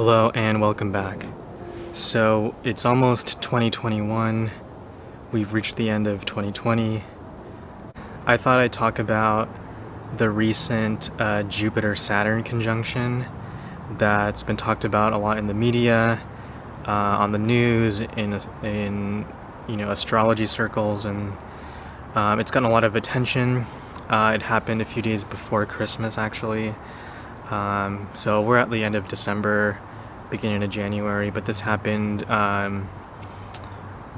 Hello and welcome back. So it's almost 2021. We've reached the end of 2020. I thought I'd talk about the recent Jupiter-Saturn conjunction that's been talked about a lot in the media, on the news, in astrology circles, and it's gotten a lot of attention. It happened a few days before Christmas, actually. So we're at the end of December, beginning of January, but this happened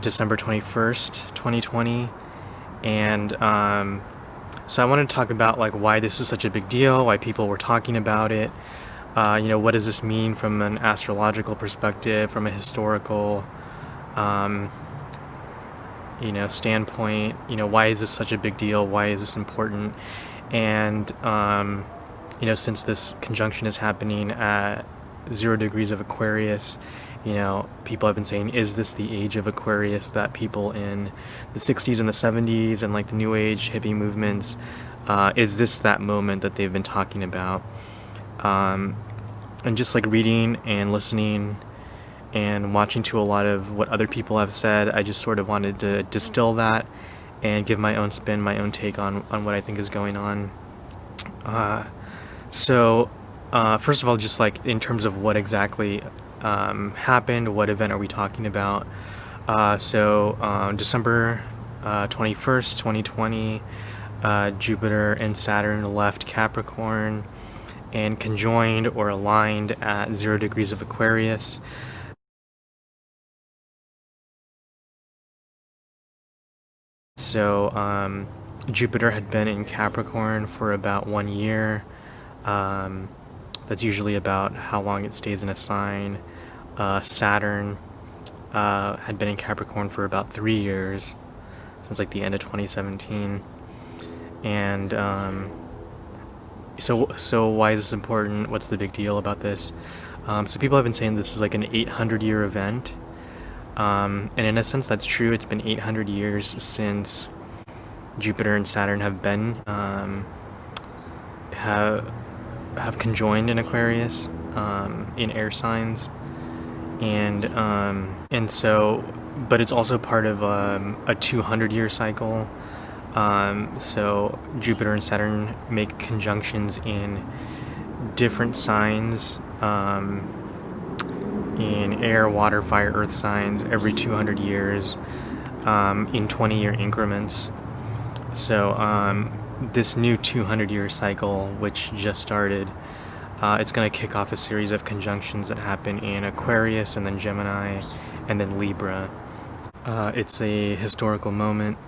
December 21st, 2020. And so I wanted to talk about why this is such a big deal, why people were talking about it. What does this mean from an astrological perspective, from a historical standpoint? Why is this such a big deal? Why is this important? And since this conjunction is happening at 0 degrees of Aquarius, people have been saying, is this the age of Aquarius that people in the 60s and the 70s and the New Age hippie movements, is this that moment that they've been talking about? And just reading and listening and watching to a lot of what other people have said, I just sort of wanted to distill that and give my own spin, my own take on what I think is going on. So, first of all, just in terms of what exactly happened, what event are we talking about? December 21st, 2020, Jupiter and Saturn left Capricorn and conjoined or aligned at 0 degrees of Aquarius. So, Jupiter had been in Capricorn for about 1 year. That's usually about how long it stays in a sign. Saturn had been in Capricorn for about 3 years, since the end of 2017. And so why is this important? What's the big deal about this? So people have been saying this is an 800-year event. And in a sense, that's true. It's been 800 years since Jupiter and Saturn have been have conjoined in Aquarius, in air signs, and so, but it's also part of a 200-year cycle. So Jupiter and Saturn make conjunctions in different signs, in air, water, fire, earth signs every 200 years, in 20-year increments. So this new 200-year cycle, which just started, it's going to kick off a series of conjunctions that happen in Aquarius and then Gemini and then Libra. It's a historical moment,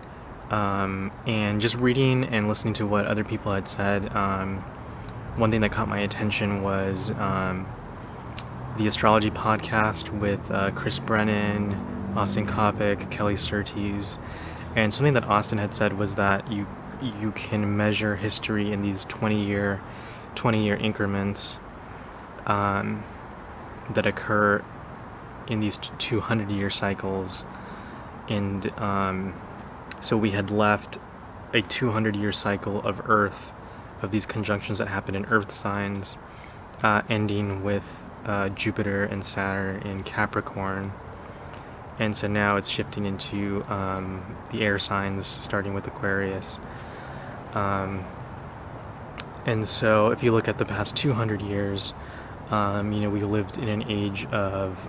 and just reading and listening to what other people had said, one thing that caught my attention was the astrology podcast with Chris Brennan, Austin Coppock, Kelly Surtees, and something that Austin had said was that you can measure history in these 20-year increments that occur in these 200-year cycles. And so we had left a 200-year cycle of Earth, of these conjunctions that happen in Earth signs, ending with Jupiter and Saturn in Capricorn. And so now it's shifting into the air signs, starting with Aquarius. And so if you look at the past 200 years, we lived in an age of,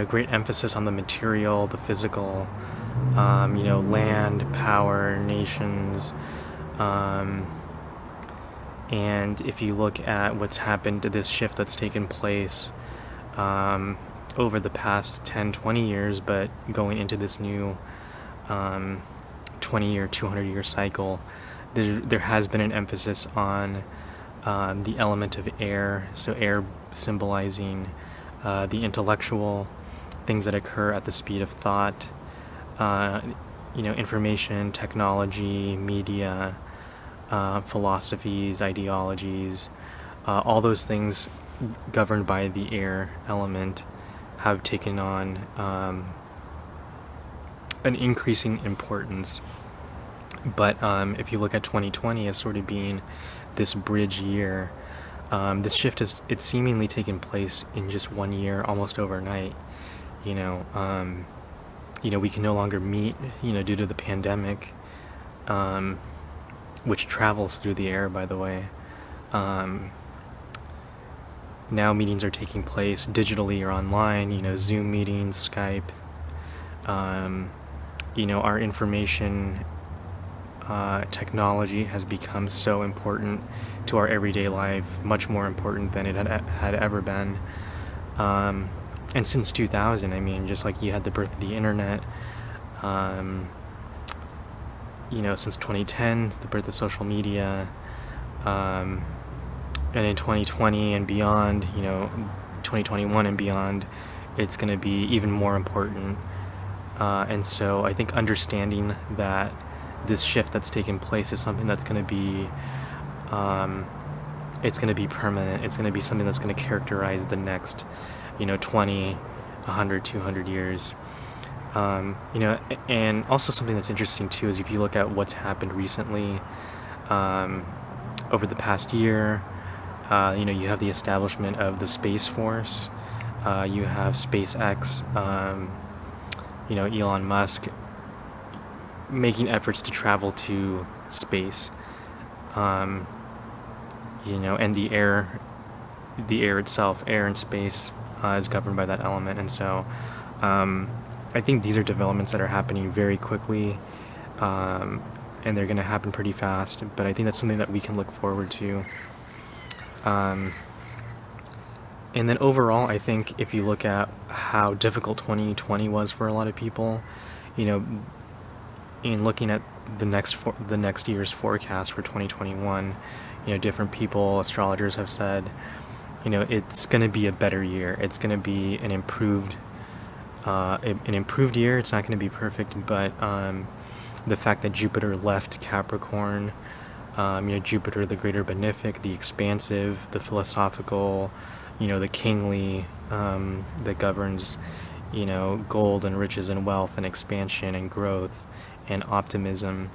great emphasis on the material, the physical, land, power, nations. And if you look at what's happened to this shift that's taken place over the past 10, 20 years, but going into this new 20-year, 200-year cycle, there has been an emphasis on the element of air. So air symbolizing the intellectual, things that occur at the speed of thought, information, technology, media, philosophies, ideologies, all those things governed by the air element have taken on an increasing importance. But if you look at 2020 as sort of being this bridge year, This shift it's seemingly taken place in just 1 year, almost overnight. You know, we can no longer meet, due to the pandemic, which travels through the air, by the way. Now meetings are taking place digitally or online, Zoom meetings, Skype. Our information technology has become so important to our everyday life, much more important than it had ever been. And since 2000, I mean, just like you had the birth of the internet, since 2010, the birth of social media, and in 2020 and beyond, 2021 and beyond, it's going to be even more important. And so I think understanding that this shift that's taken place is something that's going to be, it's going to be permanent. It's going to be something that's going to characterize the next, 20, 100, 200 years. And also something that's interesting too is if you look at what's happened recently, over the past year, you have the establishment of the Space Force. You have SpaceX, Elon Musk making efforts to travel to space. And the air itself, air and space, is governed by that element. And so I think these are developments that are happening very quickly, and they're going to happen pretty fast. But I think that's something that we can look forward to. And then overall, I think if you look at how difficult 2020 was for a lot of people, in looking at the next year's forecast for 2021, different people, astrologers have said, it's going to be a better year. It's going to be an improved year. It's not going to be perfect, but the fact that Jupiter left Capricorn, Jupiter, the greater benefic, the expansive, the philosophical, the kingly, that governs, gold and riches and wealth and expansion and growth and optimism.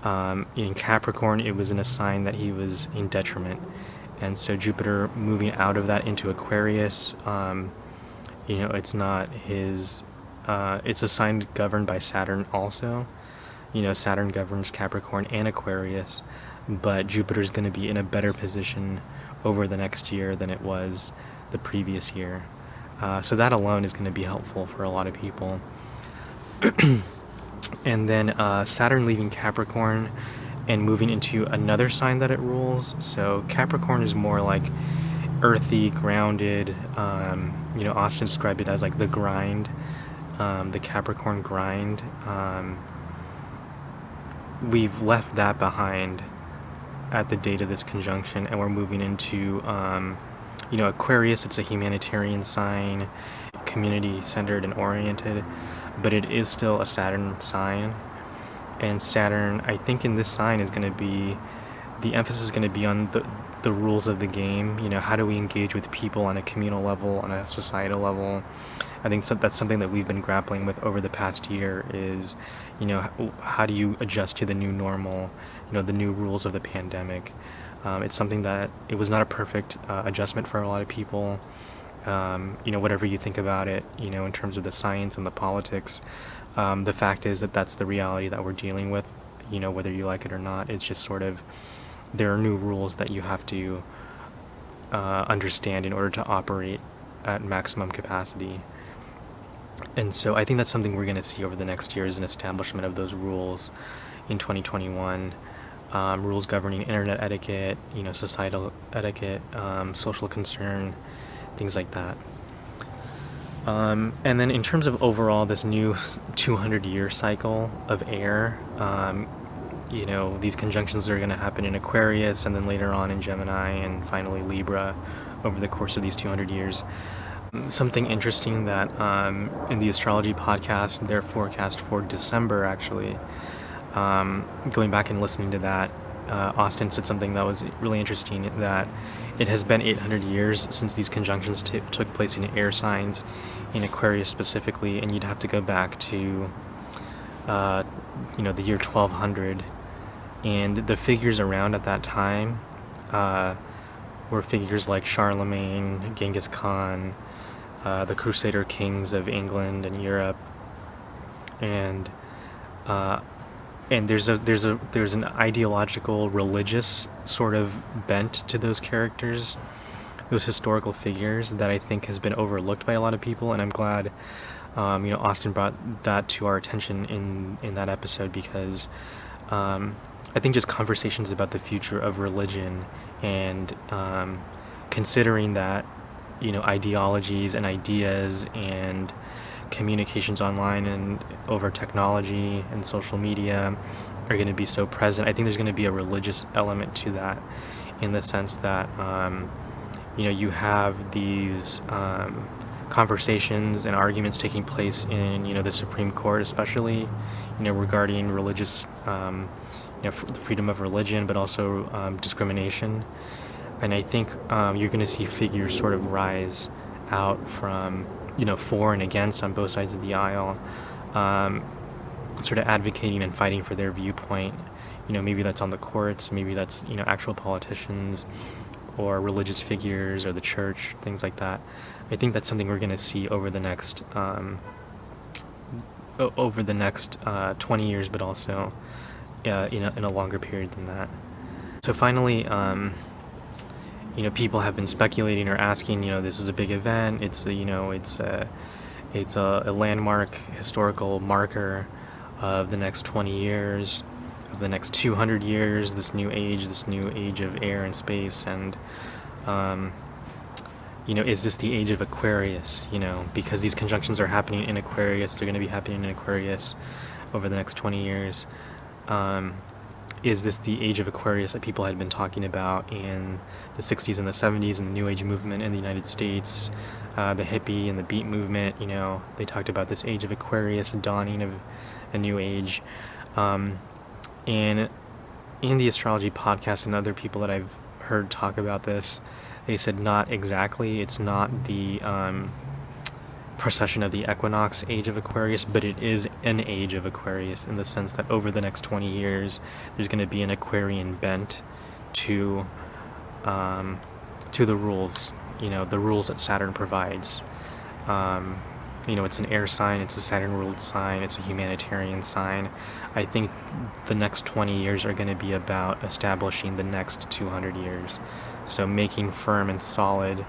In Capricorn, it was in a sign that he was in detriment. And so Jupiter moving out of that into Aquarius, it's not his, it's a sign governed by Saturn also. Saturn governs Capricorn and Aquarius, but Jupiter's going to be in a better position over the next year than it was the previous year. So that alone is going to be helpful for a lot of people. And then Saturn leaving Capricorn and moving into another sign that it rules. So Capricorn is more like earthy, grounded. Austin described it as like the grind, the Capricorn grind. We've left that behind at the date of this conjunction, and we're moving into, Aquarius. It's a humanitarian sign, community-centered and oriented, but it is still a Saturn sign. And Saturn, I think in this sign is going to be, the emphasis is going to be on the rules of the game. How do we engage with people on a communal level, on a societal level? I think that's something that we've been grappling with over the past year is, how do you adjust to the new normal, the new rules of the pandemic? It's something that it was not a perfect adjustment for a lot of people. Whatever you think about it, in terms of the science and the politics, the fact is that that's the reality that we're dealing with, whether you like it or not. It's just sort of, there are new rules that you have to understand in order to operate at maximum capacity. And so I think that's something we're going to see over the next year is an establishment of those rules in 2021. Rules governing internet etiquette, societal etiquette, social concern, things like that. And then in terms of overall this new 200-year cycle of air, these conjunctions are going to happen in Aquarius and then later on in Gemini and finally Libra over the course of these 200 years. Something interesting that in the astrology podcast, their forecast for December actually, going back and listening to that, Austin said something that was really interesting, that it has been 800 years since these conjunctions took place in air signs, in Aquarius specifically, and you'd have to go back to, the year 1200, and the figures around at that time were figures like Charlemagne, Genghis Khan, the Crusader kings of England and Europe, and uh, there's an ideological, religious sort of bent to those characters, those historical figures, that I think has been overlooked by a lot of people, and I'm glad Austin brought that to our attention in that episode, because I think just conversations about the future of religion and considering that ideologies and ideas and communications online and over technology and social media are going to be so present. I think there's going to be a religious element to that, in the sense that you have these conversations and arguments taking place in the Supreme Court, especially regarding religious freedom of religion, but also discrimination. And I think you're going to see figures sort of rise out from for and against on both sides of the aisle, sort of advocating and fighting for their viewpoint. Maybe that's on the courts, maybe that's actual politicians or religious figures or the church, things like that. I think that's something we're going to see over the next 20 years, but also in a longer period than that. So finally, people have been speculating or asking, this is a big event. It's a landmark historical marker of the next 20 years, of the next 200 years, this new age of air and space, and is this the age of Aquarius? Because these conjunctions are happening in Aquarius, they're going to be happening in Aquarius over the next 20 years. Is this the age of Aquarius that people had been talking about in the 60s and the 70s and the New Age movement in the United States, the hippie and the beat movement? They talked about this age of Aquarius, dawning of a new age. And in the astrology podcast and other people that I've heard talk about this, they said not exactly. It's not the precession of the equinox age of Aquarius, but it is an age of Aquarius, in the sense that over the next 20 years there's going to be an Aquarian bent to the rules, the rules that Saturn provides. It's an air sign, it's a Saturn ruled sign, it's a humanitarian sign. I think the next 20 years are going to be about establishing the next 200 years. So making firm and solid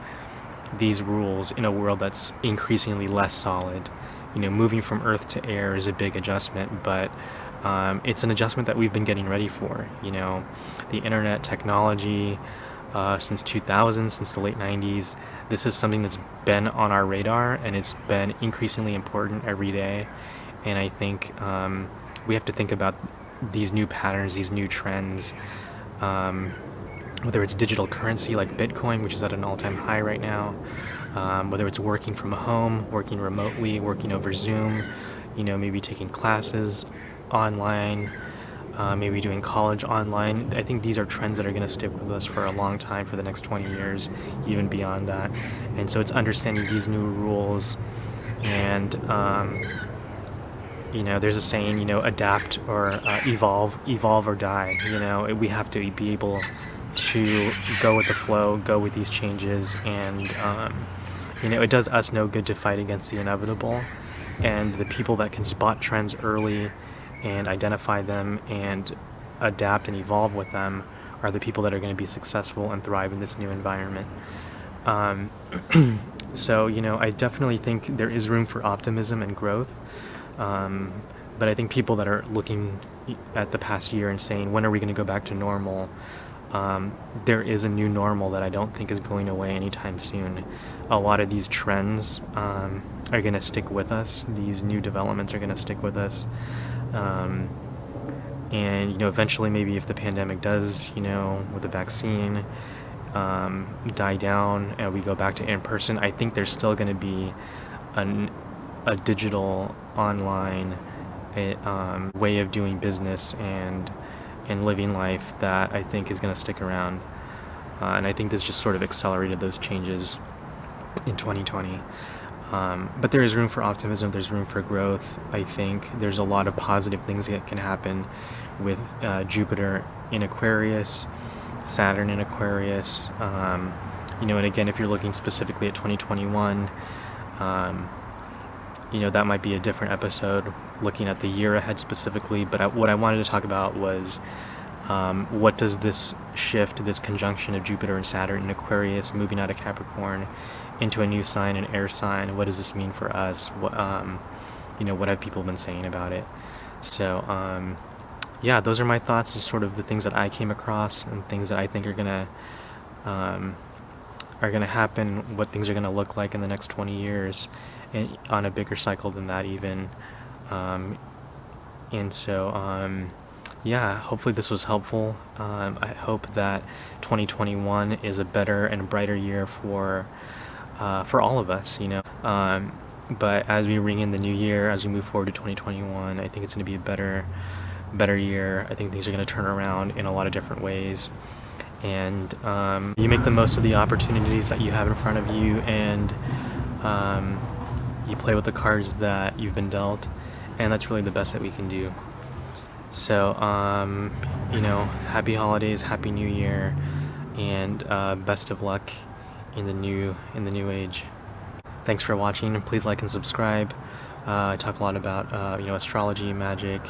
these rules in a world that's increasingly less solid. Moving from earth to air is a big adjustment, but it's an adjustment that we've been getting ready for. The internet, technology, since 2000, since the late 90s, this is something that's been on our radar, and it's been increasingly important every day. And I think we have to think about these new patterns, these new trends, whether it's digital currency like Bitcoin, which is at an all-time high right now, whether it's working from home, working remotely, working over Zoom, maybe taking classes online, maybe doing college online. I think these are trends that are going to stick with us for a long time, for the next 20 years, even beyond that. And so it's understanding these new rules, and there's a saying, adapt or evolve or die. We have to be able to go with the flow, go with these changes, and it does us no good to fight against the inevitable. And the people that can spot trends early and identify them and adapt and evolve with them are the people that are going to be successful and thrive in this new environment. So I definitely think there is room for optimism and growth, but I think people that are looking at the past year and saying, when are we going to go back to normal? There is a new normal that I don't think is going away anytime soon. A lot of these trends are going to stick with us. These new developments are going to stick with us. And eventually, maybe if the pandemic does, with the vaccine, die down and we go back to in-person, I think there's still going to be a digital, online way of doing business and living life that I think is going to stick around. And I think this just sort of accelerated those changes in 2020. But there is room for optimism, there's room for growth. I think there's a lot of positive things that can happen with Jupiter in Aquarius. Saturn in Aquarius. You know, and again, if you're looking specifically at 2021, you know, that might be a different episode looking at the year ahead specifically. But what I wanted to talk about was what does this shift, this conjunction of Jupiter and Saturn in Aquarius moving out of Capricorn into a new sign, an air sign, what does this mean for us? What, you know, what have people been saying about it? So, yeah, those are my thoughts, just sort of the things that I came across and things that I think are gonna happen, what things are gonna look like in the next 20 years, and on a bigger cycle than that even. And so, yeah, hopefully this was helpful. I hope that 2021 is a better and brighter year for all of us, you know. But as we ring in the new year, as we move forward to 2021, I think it's going to be a better year. I think things are going to turn around in a lot of different ways. And you make the most of the opportunities that you have in front of you, and you play with the cards that you've been dealt, and that's really the best that we can do. So, you know, happy holidays, happy new year, and best of luck in the new age. Thanks for watching. Please like and subscribe. I talk a lot about you know, astrology, magic,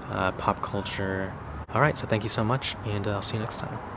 pop culture. All right, so thank you so much, and I'll see you next time.